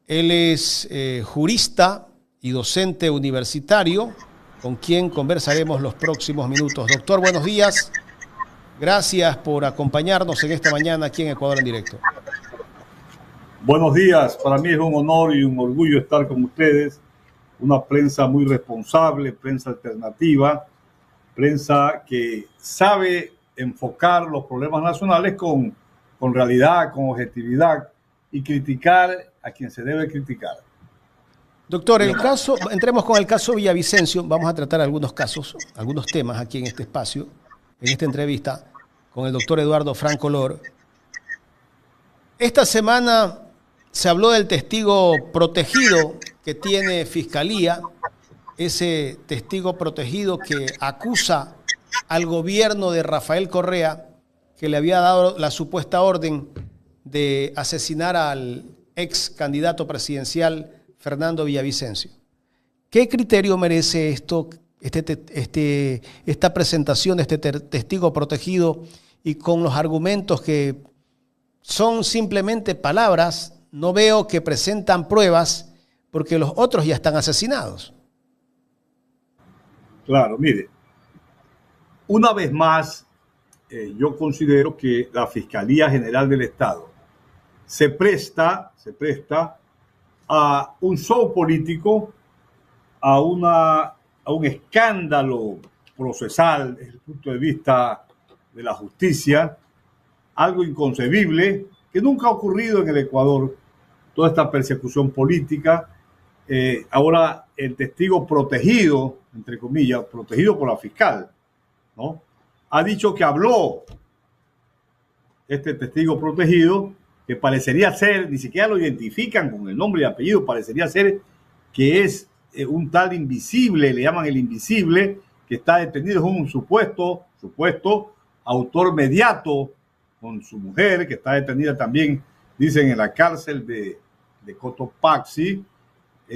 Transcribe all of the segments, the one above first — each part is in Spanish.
Él es jurista y docente universitario, con quien conversaremos los próximos minutos. Doctor, buenos días. Gracias por acompañarnos en esta mañana aquí en Ecuador en Directo. Buenos días. Para mí es un honor y un orgullo estar con ustedes. Una prensa muy responsable, prensa alternativa, prensa que sabe enfocar los problemas nacionales con realidad, con objetividad y criticar a quien se debe criticar. Doctor, entremos con el caso Villavicencio. Vamos a tratar algunos casos, algunos temas aquí en este espacio, en esta entrevista con el doctor Eduardo Franco Lor. Esta semana se habló del testigo protegido que tiene Fiscalía, ese testigo protegido que acusa al gobierno de Rafael Correa, que le había dado la supuesta orden de asesinar al ex candidato presidencial Fernando Villavicencio. ¿Qué criterio merece esta presentación de este testigo protegido y con los argumentos que son simplemente palabras? No veo que presentan pruebas porque los otros ya están asesinados. Claro, mire, una vez más, yo considero que la Fiscalía General del Estado se presta a un show político, a un escándalo procesal desde el punto de vista de la justicia, algo inconcebible que nunca ha ocurrido en el Ecuador, toda esta persecución política. Ahora el testigo protegido, entre comillas, protegido por la fiscal, ¿no?, ha dicho que habló este testigo protegido, que parecería ser, ni siquiera lo identifican con el nombre y apellido, parecería ser que es un tal Invisible, le llaman el Invisible, que está detenido, es un supuesto autor mediato con su mujer, que está detenida también, dicen, en la cárcel de Cotopaxi,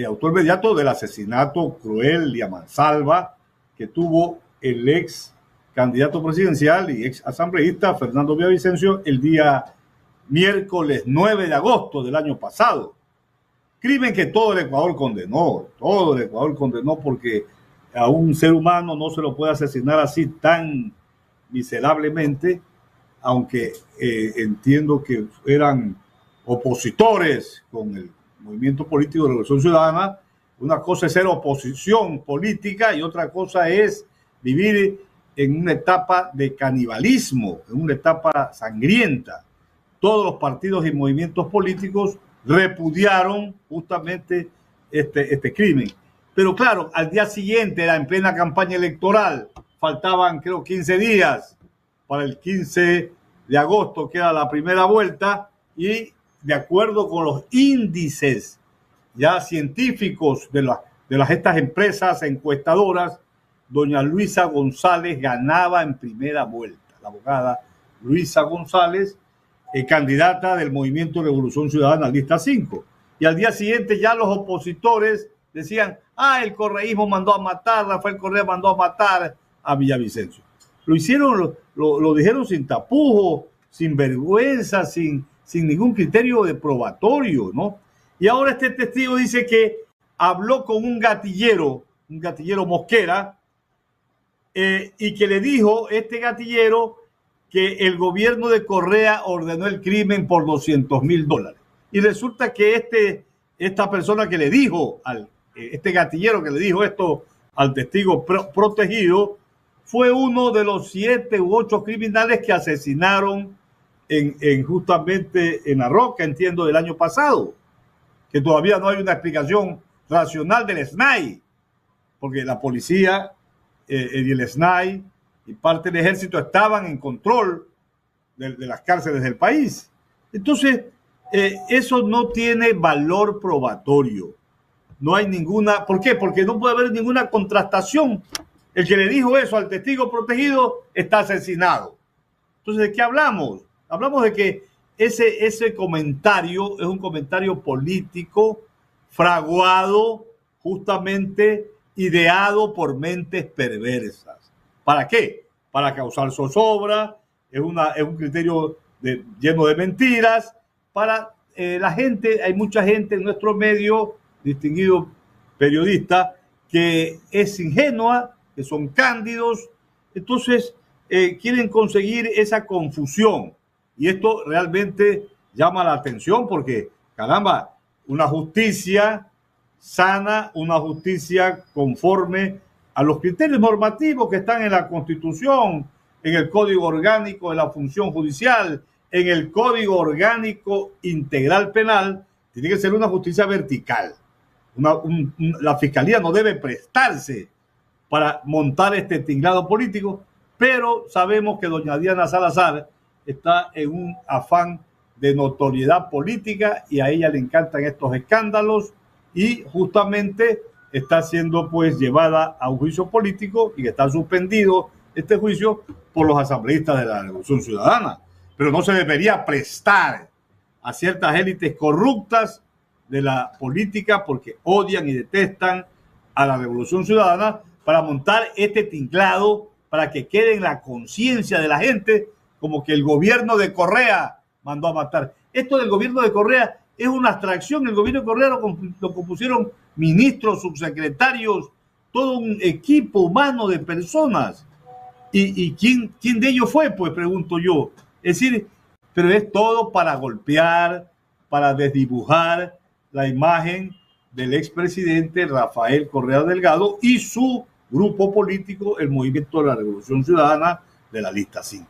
autor mediato del asesinato cruel y a mansalva que tuvo el ex candidato presidencial y ex asambleísta Fernando Villavicencio el día miércoles 9 de agosto del año pasado. Crimen que todo el Ecuador condenó, porque a un ser humano no se lo puede asesinar así tan miserablemente, aunque entiendo que eran opositores con el movimiento político de Revolución Ciudadana. Una cosa es ser oposición política y otra cosa es vivir en una etapa de canibalismo, en una etapa sangrienta. Todos los partidos y movimientos políticos repudiaron justamente este crimen. Pero claro, al día siguiente, era en plena campaña electoral, faltaban creo 15 días para el 15 de agosto, que era la primera vuelta, y de acuerdo con los índices ya científicos de estas empresas encuestadoras, doña Luisa González ganaba en primera vuelta. La abogada Luisa González, candidata del Movimiento Revolución Ciudadana, lista 5. Y al día siguiente ya los opositores decían, el correísmo mandó a matar, Rafael Correa mandó a matar a Villavicencio. Lo hicieron, lo dijeron sin tapujos, sin vergüenza, sin ningún criterio de probatorio, ¿no? Y ahora este testigo dice que habló con un gatillero Mosquera, y que le dijo este gatillero que el gobierno de Correa ordenó el crimen por $200,000. Y resulta que esta persona que le dijo, este gatillero que le dijo esto al testigo protegido, fue uno de los 7 u 8 criminales que asesinaron justamente en La Roca, entiendo, del año pasado, que todavía no hay una explicación racional del SNAI, porque la policía y el SNAI y parte del ejército estaban en control de las cárceles del país. Entonces, eso no tiene valor probatorio. No hay ninguna... ¿Por qué? Porque no puede haber ninguna contrastación. El que le dijo eso al testigo protegido está asesinado. Entonces, ¿de qué hablamos? Hablamos de que ese comentario es un comentario político fraguado, justamente ideado por mentes perversas. ¿Para qué? Para causar zozobra. Es un criterio lleno de mentiras para la gente. Hay mucha gente en nuestro medio, distinguido periodista, que es ingenua, que son cándidos, entonces quieren conseguir esa confusión. Y esto realmente llama la atención porque, caramba, una justicia sana, una justicia conforme a los criterios normativos que están en la Constitución, en el Código Orgánico de la Función Judicial, en el Código Orgánico Integral Penal, tiene que ser una justicia vertical. La Fiscalía no debe prestarse para montar este tinglado político, pero sabemos que doña Diana Salazar está en un afán de notoriedad política y a ella le encantan estos escándalos y justamente está siendo pues llevada a un juicio político y que está suspendido este juicio por los asambleístas de la Revolución Ciudadana. Pero no se debería prestar a ciertas élites corruptas de la política porque odian y detestan a la Revolución Ciudadana para montar este tinglado para que quede en la conciencia de la gente como que el gobierno de Correa mandó a matar. Esto del gobierno de Correa es una abstracción. El gobierno de Correa lo compusieron ministros, subsecretarios, todo un equipo humano de personas. ¿Y quién de ellos fue? Pues pregunto yo. Es decir, pero es todo para golpear, para desdibujar la imagen del expresidente Rafael Correa Delgado y su grupo político, el Movimiento de la Revolución Ciudadana de la Lista 5.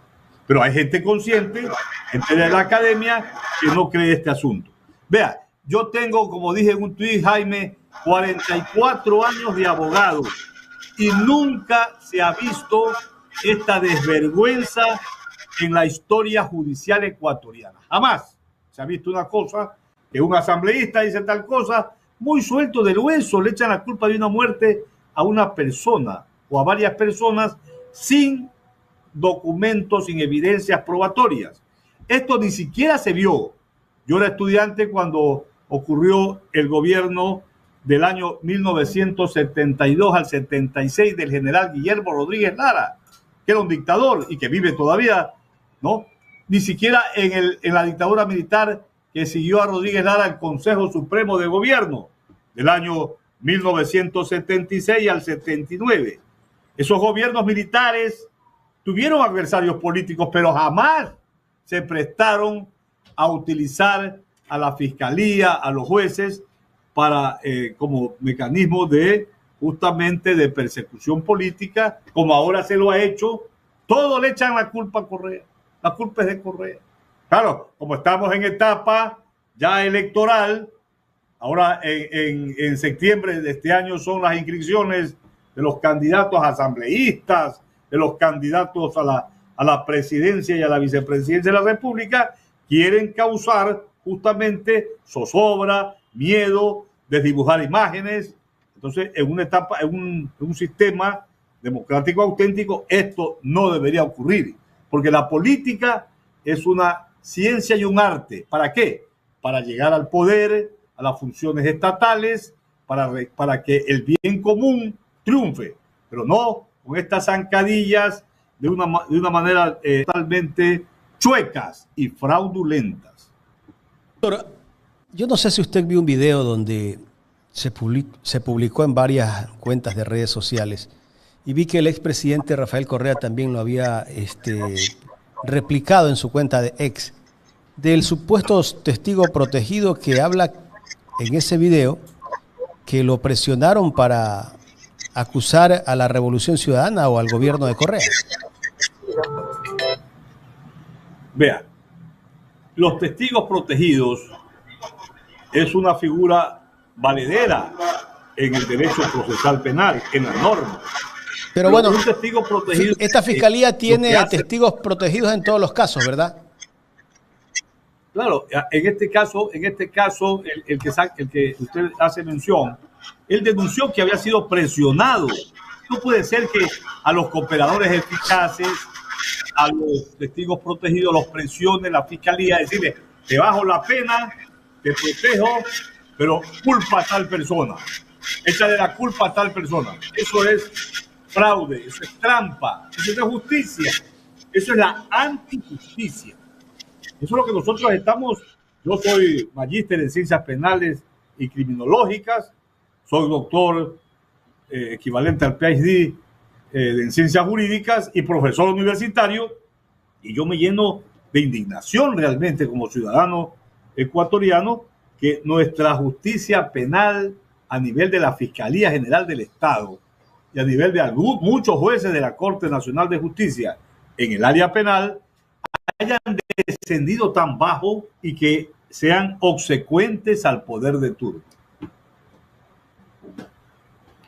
Pero hay gente consciente, gente de la academia, que no cree este asunto. Vea, yo tengo, como dije en un tuit, Jaime, 44 años de abogado y nunca se ha visto esta desvergüenza en la historia judicial ecuatoriana. Jamás se ha visto una cosa que un asambleísta dice tal cosa, muy suelto del hueso, le echan la culpa de una muerte a una persona o a varias personas sin documentos, sin evidencias probatorias. Esto ni siquiera se vio. Yo era estudiante cuando ocurrió el gobierno del año 1972 al 76 del general Guillermo Rodríguez Lara, que era un dictador y que vive todavía, ¿no? Ni siquiera en la dictadura militar que siguió a Rodríguez Lara el Consejo Supremo de Gobierno del año 1976 al 79. Esos gobiernos militares tuvieron adversarios políticos, pero jamás se prestaron a utilizar a la fiscalía, a los jueces, para como mecanismo de justamente de persecución política, como ahora se lo ha hecho. Todos le echan la culpa a Correa. La culpa es de Correa. Claro, como estamos en etapa ya electoral, ahora en septiembre de este año son las inscripciones de los candidatos asambleístas, de los candidatos a la presidencia y a la vicepresidencia de la República, quieren causar justamente zozobra, miedo, desdibujar imágenes. Entonces, en una etapa, en un sistema democrático auténtico, esto no debería ocurrir, porque la política es una ciencia y un arte. ¿Para qué? Para llegar al poder, a las funciones estatales, para que el bien común triunfe, pero no con estas zancadillas de una manera totalmente chuecas y fraudulentas. Doctor, yo no sé si usted vio un video donde se publicó en varias cuentas de redes sociales y vi que el expresidente Rafael Correa también lo había replicado en su cuenta de X, del supuesto testigo protegido que habla en ese video que lo presionaron para acusar a la Revolución Ciudadana o al gobierno de Correa. Vea, los testigos protegidos es una figura valedera en el derecho procesal penal, en la norma. Pero bueno, un testigo protegido, esta fiscalía tiene testigos protegidos en todos los casos, ¿verdad? Claro, en este caso, el que usted hace mención, él denunció que había sido presionado. No puede ser que a los cooperadores eficaces, a los testigos protegidos, los presione la fiscalía, decirle, te bajo la pena, te protejo, pero culpa a tal persona. Échale la culpa a tal persona. Eso es fraude, eso es trampa, eso es justicia, eso es la antijusticia. Eso es lo que nosotros estamos. Yo soy magíster en ciencias penales y criminológicas, soy doctor equivalente al PhD en ciencias jurídicas y profesor universitario, y yo me lleno de indignación realmente como ciudadano ecuatoriano que nuestra justicia penal a nivel de la Fiscalía General del Estado y a nivel de muchos jueces de la Corte Nacional de Justicia en el área penal hayan descendido tan bajo y que sean obsecuentes al poder de turno.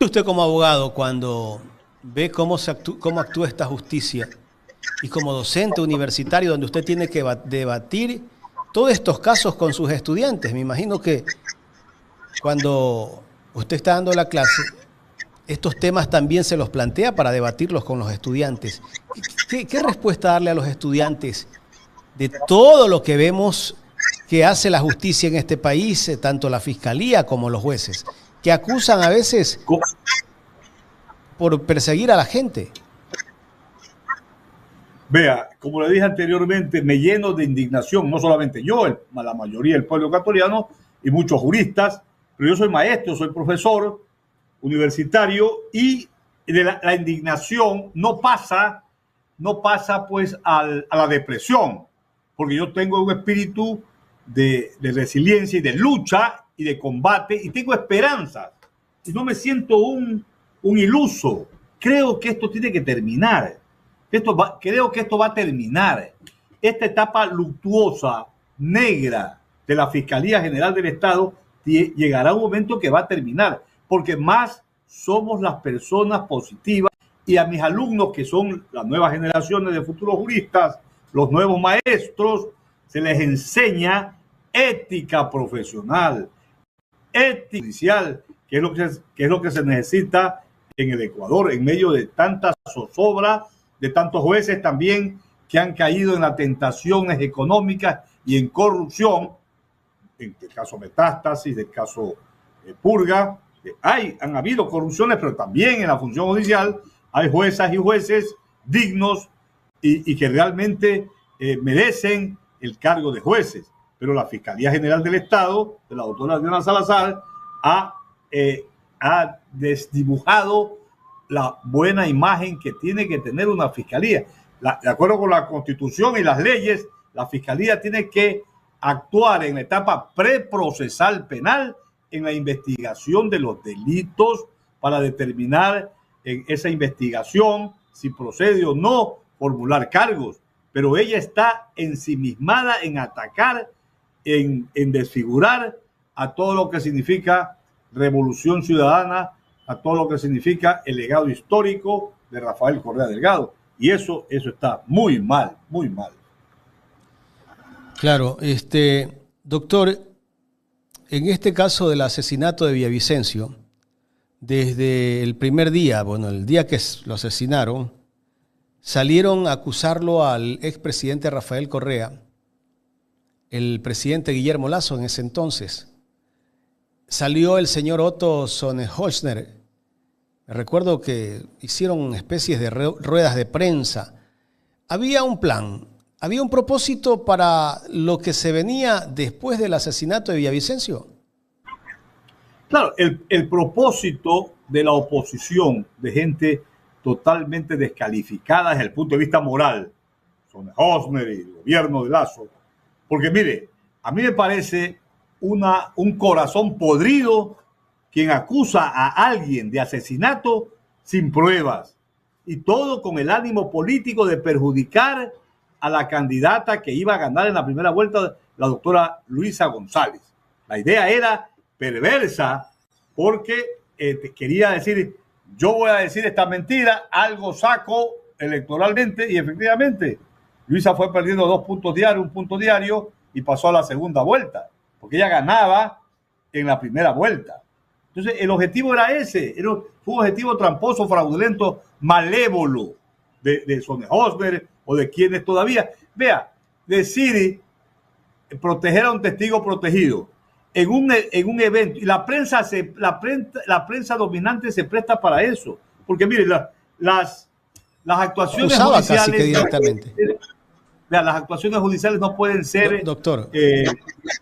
Usted como abogado, cuando ve cómo actúa esta justicia y como docente universitario donde usted tiene que debatir todos estos casos con sus estudiantes, me imagino que cuando usted está dando la clase, estos temas también se los plantea para debatirlos con los estudiantes. ¿Qué respuesta darle a los estudiantes de todo lo que vemos que hace la justicia en este país, tanto la fiscalía como los jueces, que acusan a veces por perseguir a la gente? Vea, como le dije anteriormente, me lleno de indignación, no solamente yo, la mayoría del pueblo ecuatoriano y muchos juristas, pero yo soy maestro, soy profesor universitario, y de la indignación no pasa pues a la depresión, porque yo tengo un espíritu de resiliencia y de lucha y de combate, y tengo esperanzas, y no me siento un iluso. Creo que esto tiene que terminar. Creo que esto va a terminar. Esta etapa luctuosa, negra de la Fiscalía General del Estado llegará un momento que va a terminar, porque más somos las personas positivas, y a mis alumnos, que son las nuevas generaciones de futuros juristas, los nuevos maestros, se les enseña ética profesional, ética judicial, que es lo que se necesita en el Ecuador, en medio de tanta zozobra, de tantos jueces también que han caído en las tentaciones económicas y en corrupción, en el caso Metástasis, del caso Purga. Han habido corrupciones, pero también en la función judicial hay juezas y jueces dignos y que realmente merecen el cargo de jueces. Pero la Fiscalía General del Estado, de la doctora Diana Salazar, ha desdibujado la buena imagen que tiene que tener una fiscalía. De acuerdo con la Constitución y las leyes, la fiscalía tiene que actuar en la etapa preprocesal penal, en la investigación de los delitos, para determinar en esa investigación si procede o no formular cargos. Pero ella está ensimismada en atacar, en desfigurar a todo lo que significa revolución ciudadana, a todo lo que significa el legado histórico de Rafael Correa Delgado. Y eso está muy mal, muy mal. Claro, doctor, en este caso del asesinato de Villavicencio, desde el primer día, el día que lo asesinaron, salieron a acusarlo al expresidente Rafael Correa, el presidente Guillermo Lasso en ese entonces. Salió el señor Otto Sonnenholzner. Recuerdo que hicieron especies de ruedas de prensa. Había un plan, había un propósito para lo que se venía después del asesinato de Villavicencio. Claro, el propósito de la oposición, de gente totalmente descalificada desde el punto de vista moral, Sonnenholzner y el gobierno de Lasso, porque mire, a mí me parece un corazón podrido quien acusa a alguien de asesinato sin pruebas, y todo con el ánimo político de perjudicar a la candidata que iba a ganar en la primera vuelta, la doctora Luisa González. La idea era perversa, porque quería decir, yo voy a decir esta mentira, algo saco electoralmente, y efectivamente Luisa fue perdiendo 2 puntos diarios, 1 punto diario, y pasó a la segunda vuelta, porque ella ganaba en la primera vuelta. Entonces el objetivo era ese, fue un objetivo tramposo, fraudulento, malévolo de Sonnenholzner o de quienes todavía. Vea, decir proteger a un testigo protegido en un evento, y la prensa dominante se presta para eso, porque mire, las actuaciones usaba judiciales casi que directamente. Vea, las actuaciones judiciales no pueden ser Doctor,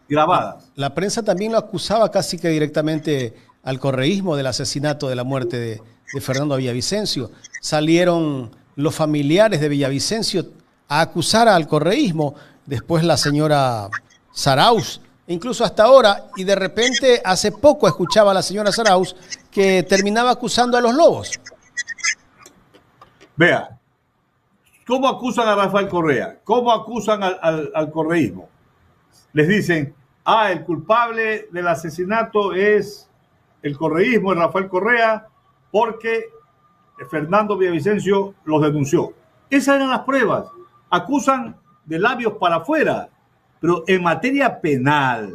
grabadas. la prensa también lo acusaba casi que directamente al correísmo del asesinato, de la muerte de Fernando Villavicencio. Salieron los familiares de Villavicencio a acusar al correísmo, después la señora Zarauz, incluso hasta ahora, y de repente hace poco escuchaba a la señora Zarauz que terminaba acusando a los lobos. Vea, ¿cómo acusan a Rafael Correa? ¿Cómo acusan al correísmo? Les dicen, el culpable del asesinato es el correísmo, es Rafael Correa, porque Fernando Villavicencio los denunció. Esas eran las pruebas. Acusan de labios para afuera, pero en materia penal,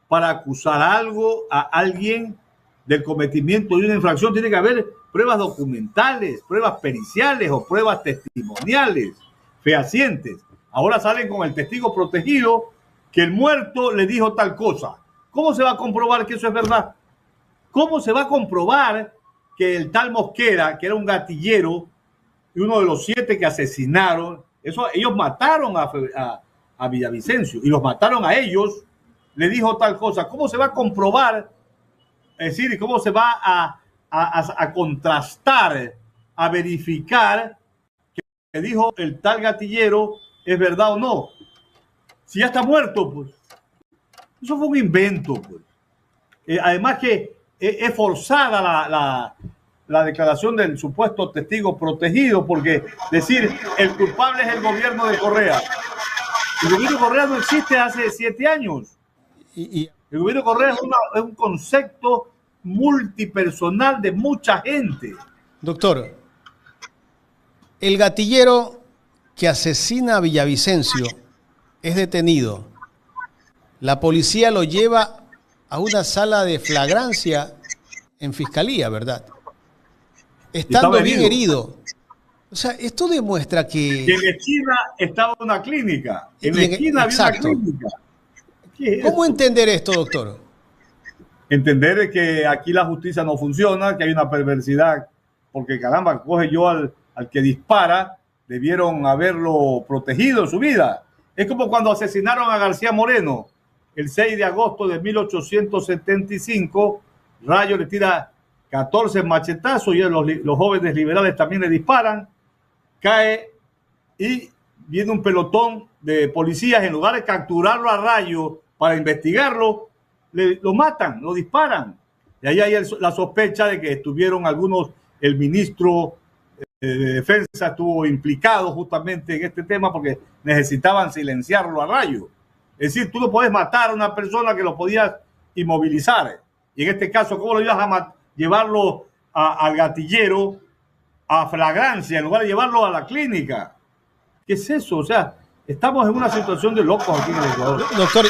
para acusar algo a alguien del cometimiento de una infracción, tiene que haber pruebas documentales, pruebas periciales o pruebas testimoniales fehacientes. Ahora salen con el testigo protegido que el muerto le dijo tal cosa. ¿Cómo se va a comprobar que eso es verdad? ¿Cómo se va a comprobar que el tal Mosquera, que era un gatillero y uno de los 7 que asesinaron, ellos mataron a Villavicencio y los mataron a ellos, le dijo tal cosa? ¿Cómo se va a comprobar? Es decir, ¿cómo se va a contrastar, a verificar que dijo el tal gatillero es verdad o no? Si ya está muerto, pues. Eso fue un invento, pues. Además que es forzada la declaración del supuesto testigo protegido, porque decir el culpable es el gobierno de Correa. El gobierno de Correa no existe hace 7 años. El gobierno de Correa es un concepto multipersonal de mucha gente. Doctor, el gatillero que asesina a Villavicencio es detenido. La policía lo lleva a una sala de flagrancia en fiscalía, ¿verdad? Estando bien herido. O sea, esto demuestra que... Y en la esquina estaba una clínica. En la esquina había una clínica. ¿Cómo entender esto, doctor? Entender que aquí la justicia no funciona, que hay una perversidad, porque caramba, coge yo al que dispara, debieron haberlo protegido en su vida. Es como cuando asesinaron a García Moreno el 6 de agosto de 1875. Rayo le tira 14 machetazos y los jóvenes liberales también le disparan. Cae y viene un pelotón de policías. En lugar de capturarlo a Rayo para investigarlo, lo matan, lo disparan. Y ahí hay la sospecha de que estuvieron algunos, el ministro de Defensa estuvo implicado justamente en este tema porque necesitaban silenciarlo a Rayo. Es decir, tú no puedes matar a una persona que lo podías inmovilizar. Y en este caso, ¿cómo lo ibas a llevarlo al gatillero a flagrancia en lugar de llevarlo a la clínica? ¿Qué es eso? O sea, estamos en una situación de locos aquí en el Ecuador. Doctor,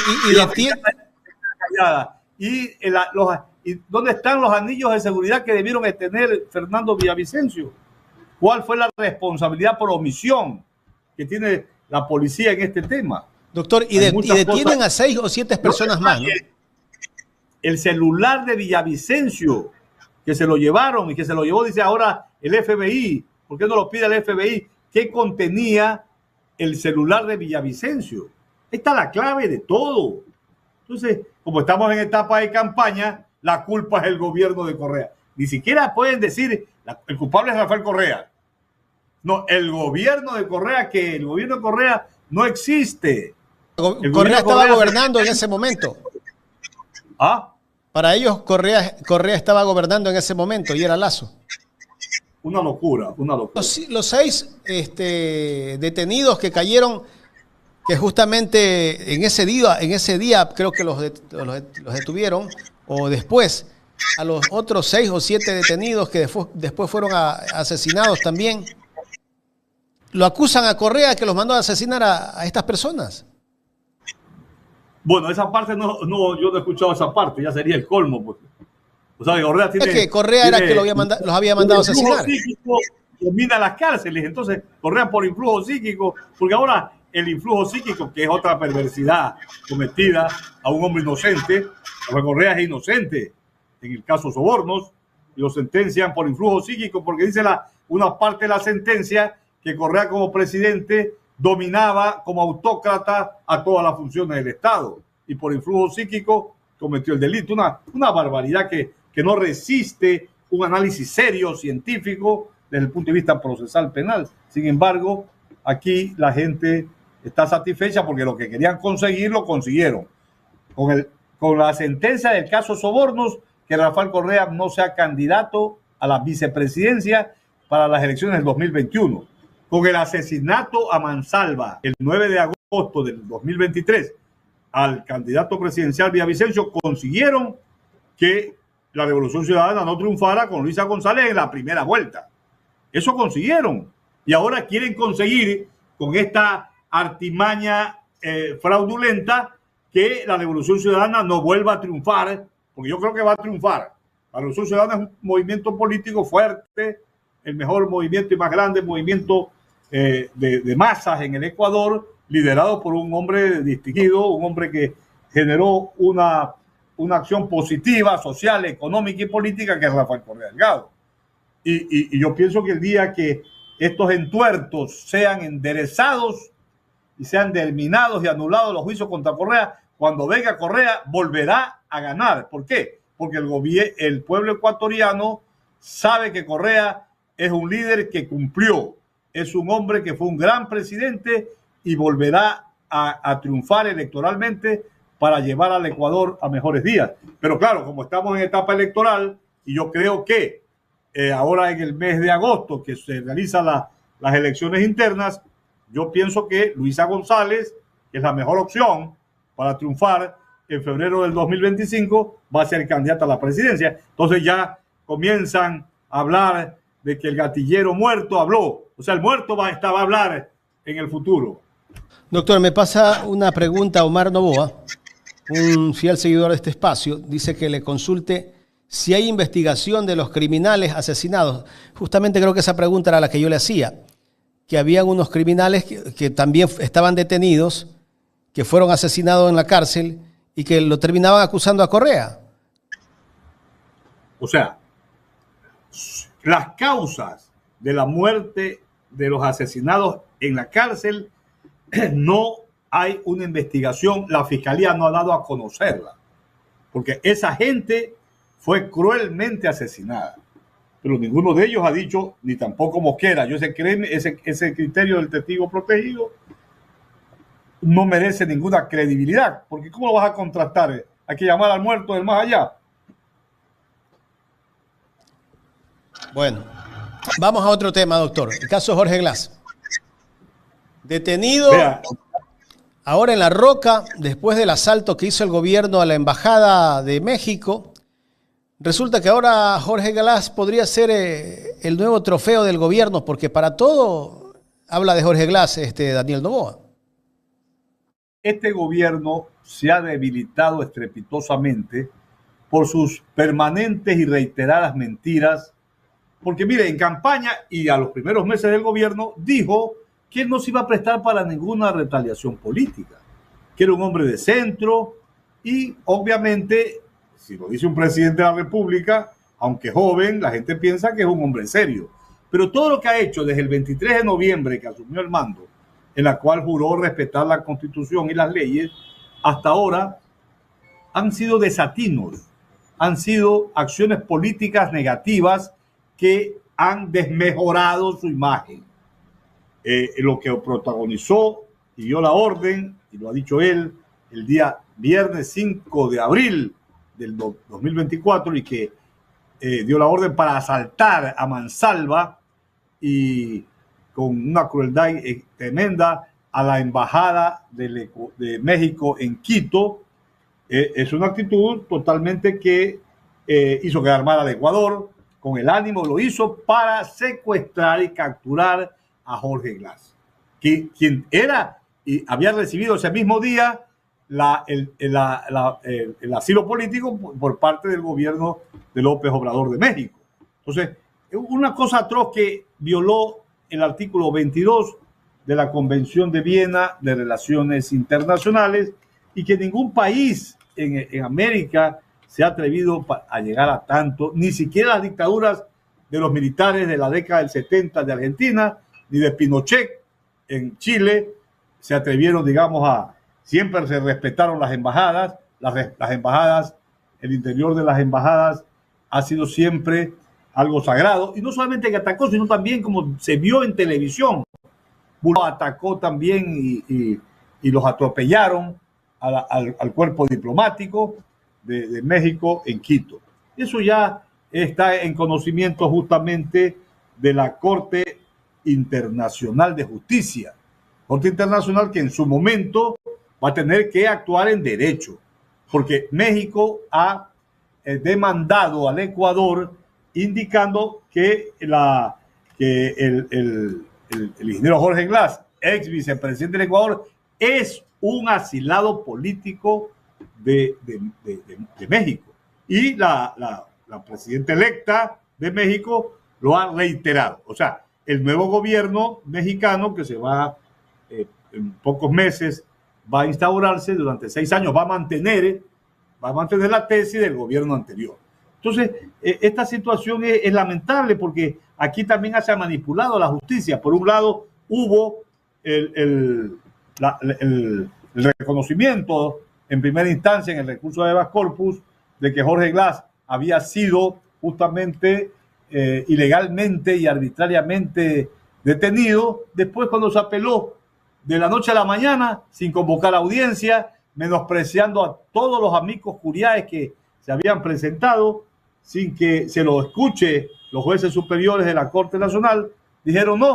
¿Y dónde están los anillos de seguridad que debieron tener Fernando Villavicencio? ¿Cuál fue la responsabilidad por omisión que tiene la policía en este tema? Doctor, y detienen a 6 o 7 personas más, ¿no? El celular de Villavicencio, que se lo llevaron y que se lo llevó, dice ahora el FBI. ¿Por qué no lo pide el FBI? ¿Qué contenía el celular de Villavicencio? Ahí está la clave de todo. Entonces, como estamos en etapa de campaña, la culpa es el gobierno de Correa. Ni siquiera pueden decir el culpable es Rafael Correa. No, el gobierno de Correa, que el gobierno de Correa no existe. Correa estaba gobernando en ese momento. Para ellos, Correa estaba gobernando en ese momento y era Lazo. Una locura, una locura. Los 6 detenidos que cayeron, que justamente en ese día creo que los detuvieron, o después, a los otros 6 o 7 detenidos que después fueron asesinados también, lo acusan a Correa que los mandó a asesinar a estas personas. Bueno, esa parte no, yo no he escuchado esa parte, ya sería el colmo, pues. O sea, Correa tiene... Es que Correa era que los había mandado a asesinar. Psíquico domina las cárceles, entonces Correa por influjo psíquico, porque ahora el influjo psíquico, que es otra perversidad cometida a un hombre inocente, Correa es inocente en el caso Sobornos, y lo sentencian por influjo psíquico, porque dice una parte de la sentencia que Correa como presidente dominaba como autócrata a todas las funciones del Estado y por influjo psíquico cometió el delito. Una barbaridad que no resiste un análisis serio, científico, desde el punto de vista procesal penal. Sin embargo, aquí la gente está satisfecha porque lo que querían conseguir lo consiguieron. Con la sentencia del caso Sobornos, que Rafael Correa no sea candidato a la vicepresidencia para las elecciones del 2021. Con el asesinato a mansalva el 9 de agosto del 2023 al candidato presidencial Villavicencio, consiguieron que la Revolución Ciudadana no triunfara con Luisa González en la primera vuelta. Eso consiguieron. Y ahora quieren conseguir con esta artimaña fraudulenta que la Revolución Ciudadana no vuelva a triunfar, porque yo creo que va a triunfar. La Revolución Ciudadana es un movimiento político fuerte, el mejor movimiento y más grande movimiento de masas en el Ecuador, liderado por un hombre distinguido, un hombre que generó una acción positiva, social, económica y política, que es Rafael Correa Delgado. Y yo pienso que el día que estos entuertos sean enderezados y sean terminados y anulados los juicios contra Correa, cuando venga Correa volverá a ganar. ¿Por qué? Porque el pueblo ecuatoriano sabe que Correa es un líder que cumplió, es un hombre que fue un gran presidente y volverá a triunfar electoralmente para llevar al Ecuador a mejores días. Pero claro, como estamos en etapa electoral, y yo creo que ahora en el mes de agosto que se realizan las elecciones internas, yo pienso que Luisa González, que es la mejor opción para triunfar en febrero del 2025, va a ser candidata a la presidencia. Entonces ya comienzan a hablar de que el gatillero muerto habló. O sea, el muerto va a hablar en el futuro. Doctor, me pasa una pregunta Omar Novoa, un fiel seguidor de este espacio. Dice que le consulte si hay investigación de los criminales asesinados. Justamente creo que esa pregunta era la que yo le hacía, que habían unos criminales que también estaban detenidos, que fueron asesinados en la cárcel y que lo terminaban acusando a Correa. O sea, las causas de la muerte de los asesinados en la cárcel no hay una investigación, la fiscalía no ha dado a conocerla, porque esa gente fue cruelmente asesinada, pero ninguno de ellos ha dicho, ni tampoco Mosquera. Yo sé que ese criterio del testigo protegido no merece ninguna credibilidad, porque ¿cómo lo vas a contrastar? Hay que llamar al muerto del más allá. Bueno, vamos a otro tema, doctor. El caso Jorge Glass. Detenido ahora en La Roca, después del asalto que hizo el gobierno a la Embajada de México. Resulta que ahora Jorge Glass podría ser el nuevo trofeo del gobierno, porque para todo habla de Jorge Glass, Daniel Novoa. Este gobierno se ha debilitado estrepitosamente por sus permanentes y reiteradas mentiras, porque mire, en campaña y a los primeros meses del gobierno dijo que él no se iba a prestar para ninguna retaliación política, que era un hombre de centro y obviamente, si lo dice un presidente de la República, aunque joven, la gente piensa que es un hombre serio. Pero todo lo que ha hecho desde el 23 de noviembre que asumió el mando, en la cual juró respetar la Constitución y las leyes, hasta ahora han sido desatinos, han sido acciones políticas negativas que han desmejorado su imagen. Lo que protagonizó y dio la orden, y lo ha dicho él, el día viernes 5 de abril del 2024, y que dio la orden para asaltar a mansalva y con una crueldad tremenda a la embajada de México en Quito, es una actitud totalmente que hizo quedar mal al Ecuador, con el ánimo lo hizo para secuestrar y capturar a Jorge Glass, quien era y había recibido ese mismo día el asilo político por parte del gobierno de López Obrador de México. Entonces, una cosa atroz que violó el artículo 22 de la Convención de Viena de Relaciones Internacionales y que ningún país en América se ha atrevido a llegar a tanto, ni siquiera las dictaduras de los militares de la década del 70 de Argentina, ni de Pinochet, en Chile se atrevieron, digamos, siempre se respetaron las embajadas, las embajadas, el interior de las embajadas ha sido siempre algo sagrado, y no solamente que atacó, sino también como se vio en televisión, atacó también y los atropellaron al cuerpo diplomático de México en Quito. Eso ya está en conocimiento justamente de la Corte Internacional de Justicia. Corte Internacional que en su momento va a tener que actuar en derecho, porque México ha demandado al Ecuador indicando que el ingeniero Jorge Glass, ex vicepresidente del Ecuador, es un asilado político de México. Y la presidenta electa de México lo ha reiterado. O sea, el nuevo gobierno mexicano que se va en pocos meses va a instaurarse durante 6 años, va a mantener la tesis del gobierno anterior. Entonces, esta situación es lamentable porque aquí también se ha manipulado la justicia. Por un lado, hubo el reconocimiento en primera instancia en el recurso de habeas corpus de que Jorge Glass había sido justamente ilegalmente y arbitrariamente detenido. Después, cuando se apeló de la noche a la mañana, sin convocar audiencia, menospreciando a todos los amigos curiaes que se habían presentado, sin que se lo escuche los jueces superiores de la Corte Nacional, dijeron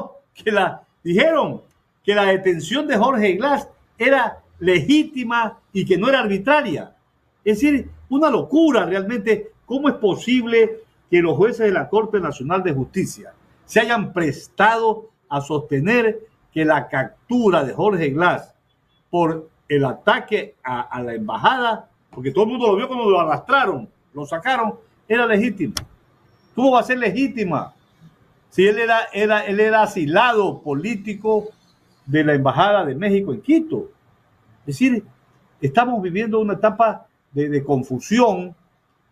que la detención de Jorge Glass era legítima y que no era arbitraria. Es decir, una locura realmente. ¿Cómo es posible que los jueces de la Corte Nacional de Justicia se hayan prestado a sostener que la captura de Jorge Glass por el ataque a la embajada, porque todo el mundo lo vio cuando lo arrastraron, lo sacaron, era legítima? ¿Cómo va a ser legítima si él era asilado político de la Embajada de México en Quito? Es decir, estamos viviendo una etapa de confusión.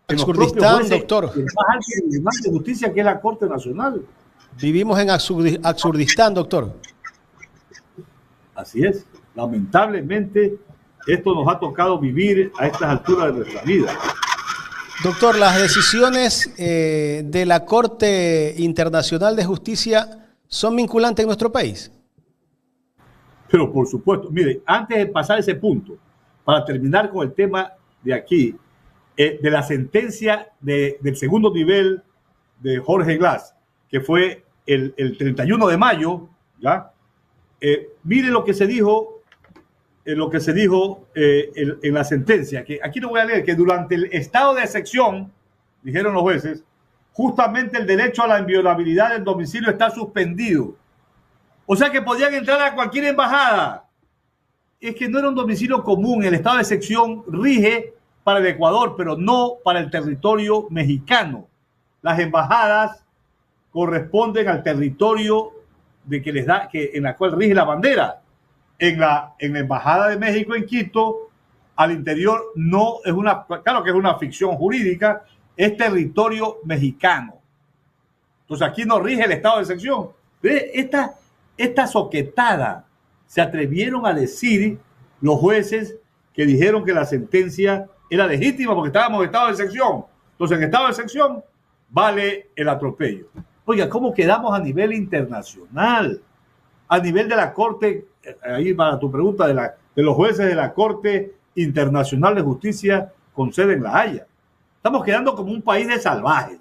Absurdistán, doctor. El más alto tribunal de justicia, que es la Corte Nacional. Vivimos en absurdistán, doctor. Así es. Lamentablemente, esto nos ha tocado vivir a estas alturas de nuestra vida. Doctor, las decisiones de la Corte Internacional de Justicia son vinculantes en nuestro país. Pero por supuesto, mire, antes de pasar ese punto, para terminar con el tema de aquí, de la sentencia del segundo nivel de Jorge Glass, que fue el 31 de mayo, ¿ya? Mire lo que se dijo, en la sentencia, que aquí no voy a leer, que durante el estado de excepción, dijeron los jueces, justamente el derecho a la inviolabilidad del domicilio está suspendido. O sea que podían entrar a cualquier embajada. Es que no era un domicilio común. El estado de excepción rige para el Ecuador, pero no para el territorio mexicano. Las embajadas corresponden al territorio en la cual rige la bandera. En la Embajada de México en Quito, al interior no es claro que es una ficción jurídica, es territorio mexicano. Entonces aquí no rige el estado de excepción. Esta soquetada se atrevieron a decir los jueces que dijeron que la sentencia era legítima porque estábamos en estado de excepción. Entonces en estado de excepción vale el atropello. Oiga, ¿cómo quedamos a nivel internacional? A nivel de la Corte, ahí para tu pregunta, de los jueces de la Corte Internacional de Justicia con sede en La Haya. Estamos quedando como un país de salvajes,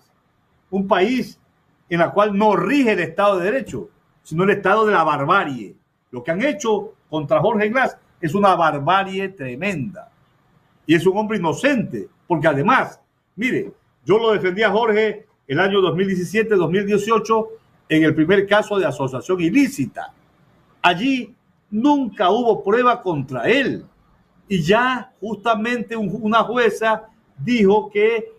un país en el cual no rige el Estado de Derecho, sino el estado de la barbarie. Lo que han hecho contra Jorge Glass es una barbarie tremenda. Y es un hombre inocente, porque además, mire, yo lo defendí a Jorge el año 2017-2018 en el primer caso de asociación ilícita. Allí nunca hubo prueba contra él. Y ya justamente una jueza dijo que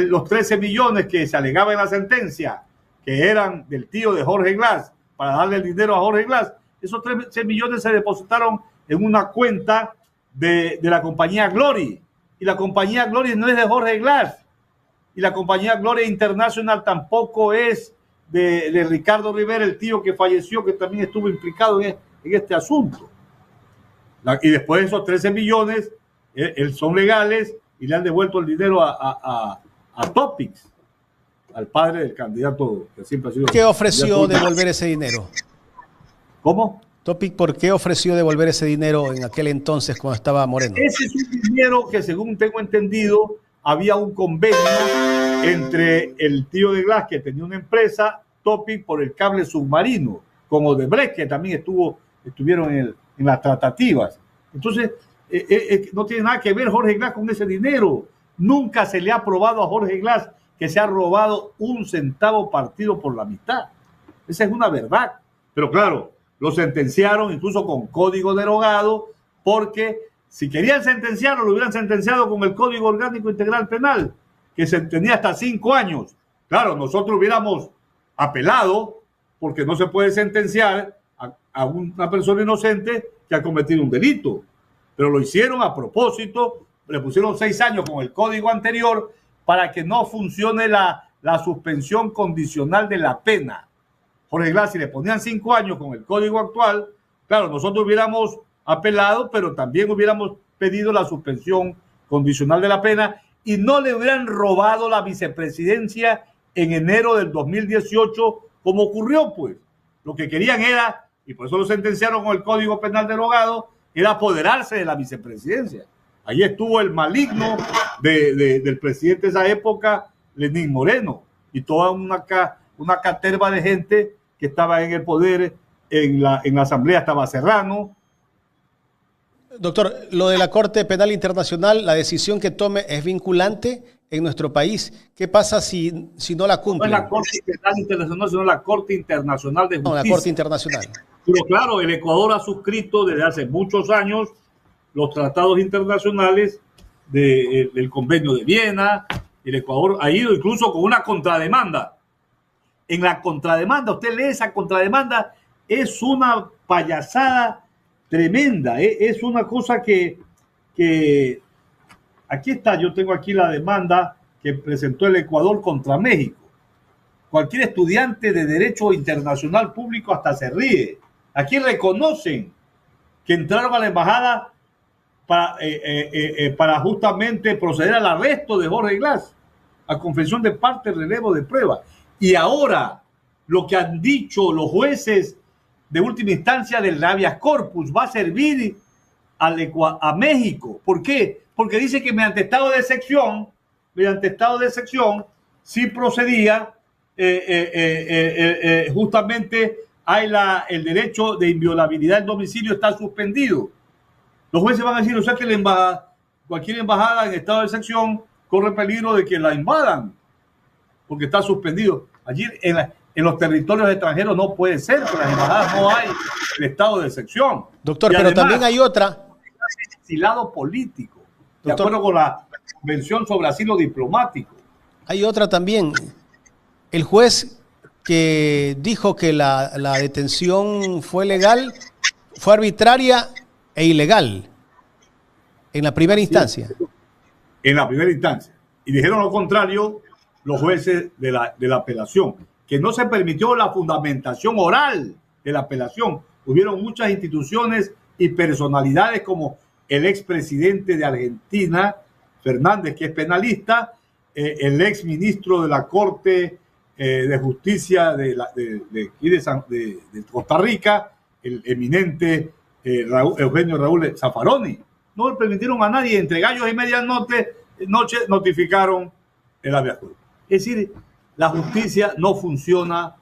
los 13 millones que se alegaba en la sentencia, que eran del tío de Jorge Glass, para darle el dinero a Jorge Glass, esos 13 millones se depositaron en una cuenta de la compañía Glory. Y la compañía Glory no es de Jorge Glass. Y la compañía Glory International tampoco es de Ricardo Rivera, el tío que falleció, que también estuvo implicado en este asunto. Y después de esos 13 millones son legales y le han devuelto el dinero a Topics, al padre del candidato que siempre ha sido. ¿Qué ofreció devolver ese dinero? ¿Cómo? Topic, ¿por qué ofreció devolver ese dinero en aquel entonces cuando estaba Moreno? Ese es un dinero que, según tengo entendido, había un convenio entre el tío de Glass, que tenía una empresa, Topic, por el cable submarino, con Odebrecht, que también estuvieron en las tratativas. Entonces, no tiene nada que ver Jorge Glass con ese dinero. Nunca se le ha probado a Jorge Glass que se ha robado un centavo partido por la mitad. Esa es una verdad. Pero claro, lo sentenciaron incluso con código derogado, porque si querían sentenciarlo, lo hubieran sentenciado con el Código Orgánico Integral Penal, que se tenía hasta 5 años. Claro, nosotros hubiéramos apelado, porque no se puede sentenciar a una persona inocente que ha cometido un delito. Pero lo hicieron a propósito, le pusieron 6 años con el código anterior para que no funcione la suspensión condicional de la pena. Jorge Glass, si le ponían 5 años con el código actual, claro, nosotros hubiéramos apelado, pero también hubiéramos pedido la suspensión condicional de la pena y no le hubieran robado la vicepresidencia en enero del 2018, como ocurrió, pues. Lo que querían era, y por eso lo sentenciaron con el Código Penal derogado, era apoderarse de la vicepresidencia. Allí estuvo el maligno del presidente de esa época, Lenín Moreno, y toda una caterva de gente que estaba en el poder. En la asamblea estaba Serrano. Doctor, lo de la Corte Penal Internacional, la decisión que tome es vinculante en nuestro país. ¿Qué pasa si no la cumple? No es la Corte Penal Internacional, sino la Corte Internacional de Justicia. No, la Corte Internacional. Pero claro, el Ecuador ha suscrito desde hace muchos años los tratados internacionales del Convenio de Viena. El Ecuador ha ido incluso con una contrademanda. En la contrademanda, usted lee esa contrademanda, es una payasada tremenda. Es una cosa que aquí está, yo tengo aquí la demanda que presentó el Ecuador contra México. Cualquier estudiante de Derecho Internacional Público hasta se ríe. Aquí reconocen que entraron a la embajada para justamente proceder al arresto de Jorge Glass, a confesión de parte, relevo de prueba. Y ahora, lo que han dicho los jueces de última instancia del habeas corpus va a servir a México. ¿Por qué? Porque dice que mediante estado de excepción, sí procedía, justamente hay el derecho de inviolabilidad del domicilio está suspendido. Los jueces van a decir, o sea que cualquier embajada en estado de excepción corre peligro de que la invadan, porque está suspendido. Allí en los territorios extranjeros no puede ser, porque las embajadas no hay el estado de excepción. Doctor, pero además, también hay otra. Exilado político, de acuerdo con la Convención sobre Asilo Diplomático. Hay otra también. El juez que dijo que la detención fue legal, fue arbitraria e ilegal en la primera instancia. En la primera instancia. Y dijeron lo contrario los jueces de la apelación, que no se permitió la fundamentación oral de la apelación. Hubieron muchas instituciones y personalidades como el expresidente de Argentina, Fernández, que es penalista, el exministro de la Corte de Justicia de Costa Rica, el eminente Eugenio Raúl Zaffaroni. No le permitieron a nadie, entre gallos y medianoche notificaron el habeas corpus. Es decir, la justicia no funciona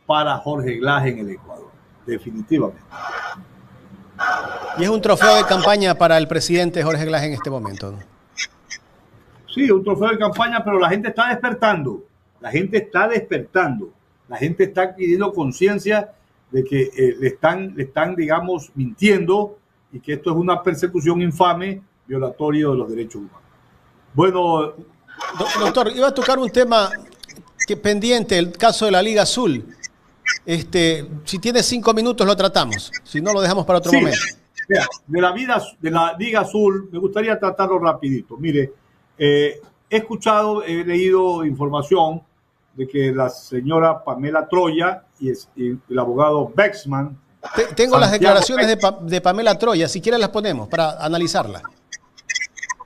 para Jorge Glass en el Ecuador, definitivamente. Y es un trofeo de campaña para el presidente Jorge Glass en este momento, ¿no? Sí, un trofeo de campaña, pero la gente está despertando. La gente está despertando. La gente está adquiriendo conciencia de que le están, digamos, mintiendo y que esto es una persecución infame, violatoria de los derechos humanos. Bueno, doctor, iba a tocar un tema que pendiente, el caso de la Liga Azul. Si tiene 5 minutos lo tratamos, si no lo dejamos para otro momento. Mira, de la Liga Azul me gustaría tratarlo rapidito. Mire, he leído información de que la señora Pamela Troya y el abogado Bexman. Tengo las declaraciones de Pamela Troya, si quieres las ponemos para analizarlas.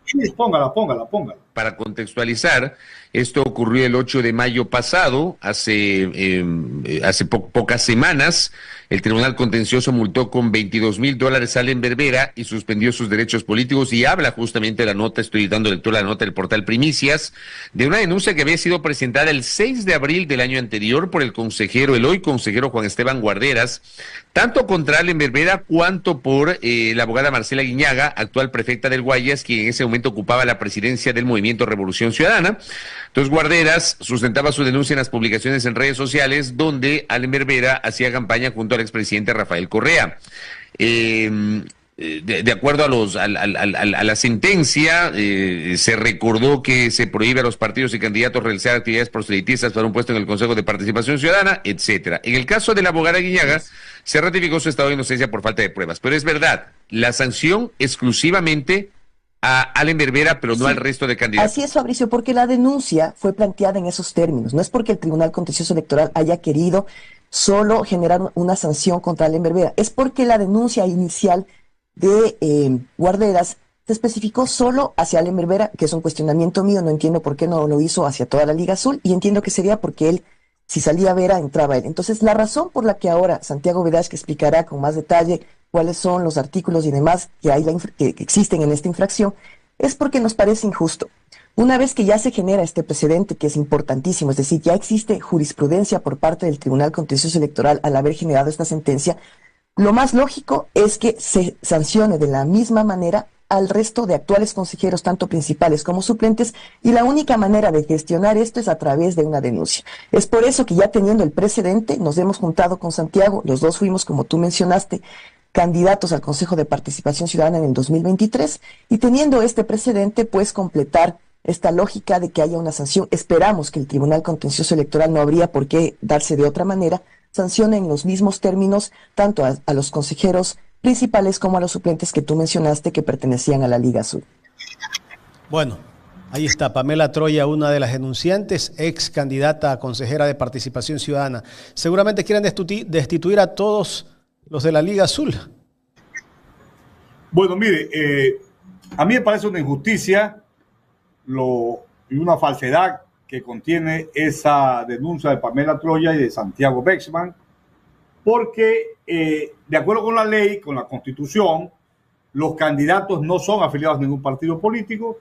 Sí, póngala. Para contextualizar, esto ocurrió el 8 de mayo pasado, hace pocas semanas. El Tribunal Contencioso multó con $22,000 a Allen Berbera y suspendió sus derechos políticos, y habla justamente la nota, estoy dando lectura a la nota del portal Primicias, de una denuncia que había sido presentada el 6 de abril del año anterior por el hoy consejero Juan Esteban Guarderas, tanto contra Allen Berbera cuanto por la abogada Marcela Guiñaga, actual prefecta del Guayas, quien en ese momento ocupaba la presidencia del Movimiento Revolución Ciudadana. Entonces Guarderas sustentaba su denuncia en las publicaciones en redes sociales, donde Allen Berbera hacía campaña junto al expresidente Rafael Correa. De acuerdo a la sentencia, se recordó que se prohíbe a los partidos y candidatos realizar actividades proselitistas para un puesto en el Consejo de Participación Ciudadana, etcétera. En el caso de la abogada Guiñaga, se ratificó su estado de inocencia por falta de pruebas. Pero es verdad, la sanción exclusivamente a Allen Berbera, pero no al resto de candidatos. Así es, Fabricio, porque la denuncia fue planteada en esos términos. No es porque el Tribunal Contencioso Electoral haya querido solo generar una sanción contra Allen Berbera, es porque la denuncia inicial de Guarderas se especificó solo hacia Allen Berbera, que es un cuestionamiento mío, no entiendo por qué no lo hizo hacia toda la Liga Azul, y entiendo que sería porque él, si salía Vera, entraba él. Entonces, la razón por la que ahora Santiago Vedasquez explicará con más detalle cuáles son los artículos y demás que existen en esta infracción, es porque nos parece injusto. Una vez que ya se genera este precedente, que es importantísimo, es decir, ya existe jurisprudencia por parte del Tribunal Contencioso Electoral al haber generado esta sentencia, lo más lógico es que se sancione de la misma manera al resto de actuales consejeros, tanto principales como suplentes, y la única manera de gestionar esto es a través de una denuncia. Es por eso que ya teniendo el precedente, nos hemos juntado con Santiago, los dos fuimos, como tú mencionaste, candidatos al Consejo de Participación Ciudadana en el 2023, y teniendo este precedente, pues completar esta lógica de que haya una sanción. Esperamos que el Tribunal Contencioso Electoral, no habría por qué darse de otra manera, sancione en los mismos términos tanto a los consejeros principales como a los suplentes que tú mencionaste que pertenecían a la Liga Azul. Bueno, ahí está Pamela Troya, una de las denunciantes, ex candidata a consejera de Participación Ciudadana. Seguramente quieren destituir a todos los de la Liga Azul. Bueno, mire, a mí me parece una injusticia y una falsedad que contiene esa denuncia de Pamela Troya y de Santiago Bexman, porque de acuerdo con la ley, con la Constitución, los candidatos no son afiliados a ningún partido político.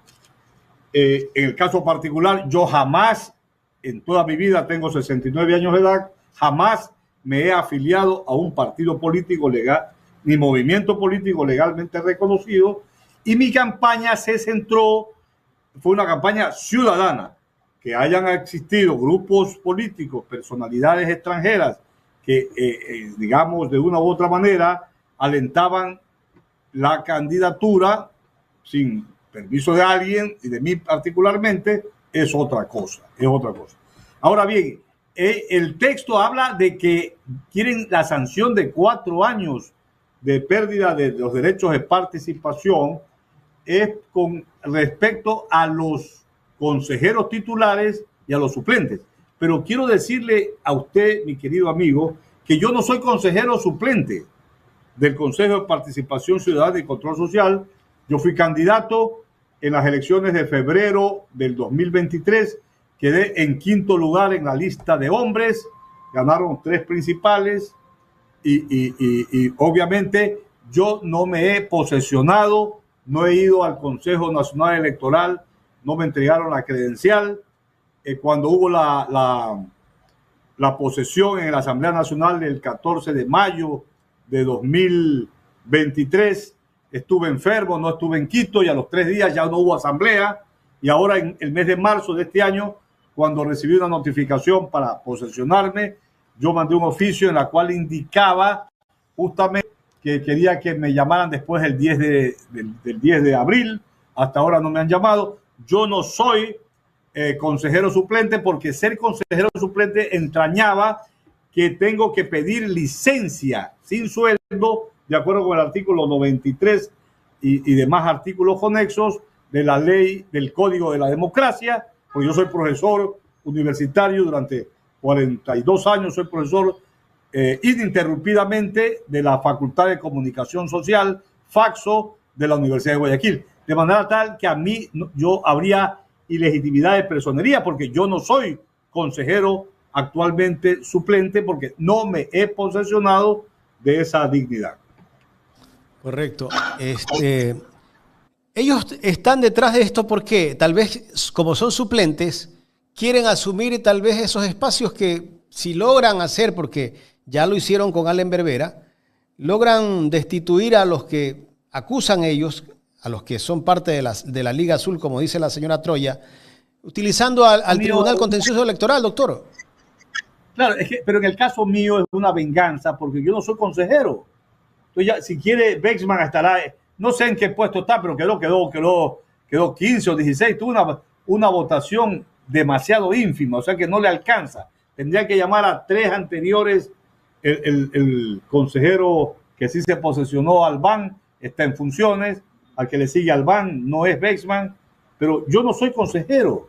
En el caso particular, yo jamás, en toda mi vida, tengo 69 años de edad, jamás me he afiliado a un partido político legal, ni movimiento político legalmente reconocido, y mi campaña fue una campaña ciudadana. Que hayan existido grupos políticos, personalidades extranjeras que, digamos, de una u otra manera alentaban la candidatura sin permiso de alguien y de mí particularmente, es otra cosa. Ahora bien, el texto habla de que quieren la sanción de 4 años de pérdida de los derechos de participación, es con respecto a los consejeros titulares y a los suplentes. Pero quiero decirle a usted, mi querido amigo, que yo no soy consejero suplente del Consejo de Participación Ciudadana y Control Social. Yo fui candidato en las elecciones de febrero del 2023, quedé en 5º lugar en la lista de hombres, ganaron 3 principales y obviamente yo no me he posesionado, no he ido al Consejo Nacional Electoral, no me entregaron la credencial. Cuando hubo la posesión en la Asamblea Nacional el 14 de mayo de 2023, estuve enfermo, no estuve en Quito y a los 3 días ya no hubo asamblea. Y ahora en el mes de marzo de este año, cuando recibí una notificación para posesionarme, yo mandé un oficio en la cual indicaba justamente que quería que me llamaran después del 10 de abril. Hasta ahora no me han llamado. Yo no soy consejero suplente, porque ser consejero suplente entrañaba que tengo que pedir licencia sin sueldo, de acuerdo con el artículo 93 y demás artículos conexos de la ley del Código de la Democracia, porque yo soy profesor universitario durante 42 años, soy profesor ininterrumpidamente de la Facultad de Comunicación Social, Faxo, de la Universidad de Guayaquil. De manera tal que a mí yo habría ilegitimidad de personería porque yo no soy consejero actualmente suplente porque no me he posesionado de esa dignidad. Correcto. Ellos están detrás de esto porque tal vez como son suplentes quieren asumir tal vez esos espacios que si logran hacer, porque ya lo hicieron con Allen Berbera, logran destituir a los que acusan ellos, a los que son parte de la Liga Azul, como dice la señora Troya, utilizando al Tribunal Contencioso Electoral, doctor. Claro, pero en el caso mío es una venganza porque yo no soy consejero. Entonces ya, si quiere, Bexman estará, no sé en qué puesto está, pero quedó 15 o 16. Tuvo una votación demasiado ínfima, o sea que no le alcanza. Tendría que llamar a 3 anteriores. El consejero que sí se posesionó, Albán, está en funciones. Al que le sigue Albán no es Bexman, pero yo no soy consejero,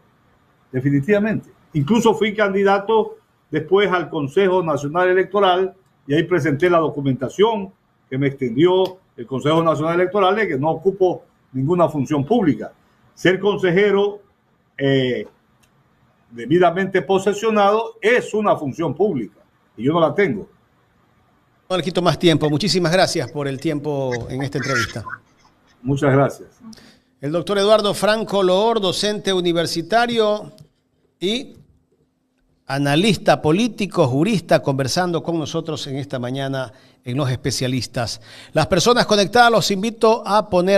definitivamente. Incluso fui candidato después al Consejo Nacional Electoral y ahí presenté la documentación que me extendió el Consejo Nacional Electoral de que no ocupo ninguna función pública. Ser consejero debidamente posesionado es una función pública y yo no la tengo. No le quito más tiempo. Muchísimas gracias por el tiempo en esta entrevista. Muchas gracias. El doctor Eduardo Franco Loor, docente universitario y analista político, jurista, conversando con nosotros en esta mañana en Los Especialistas. Las personas conectadas los invito a poner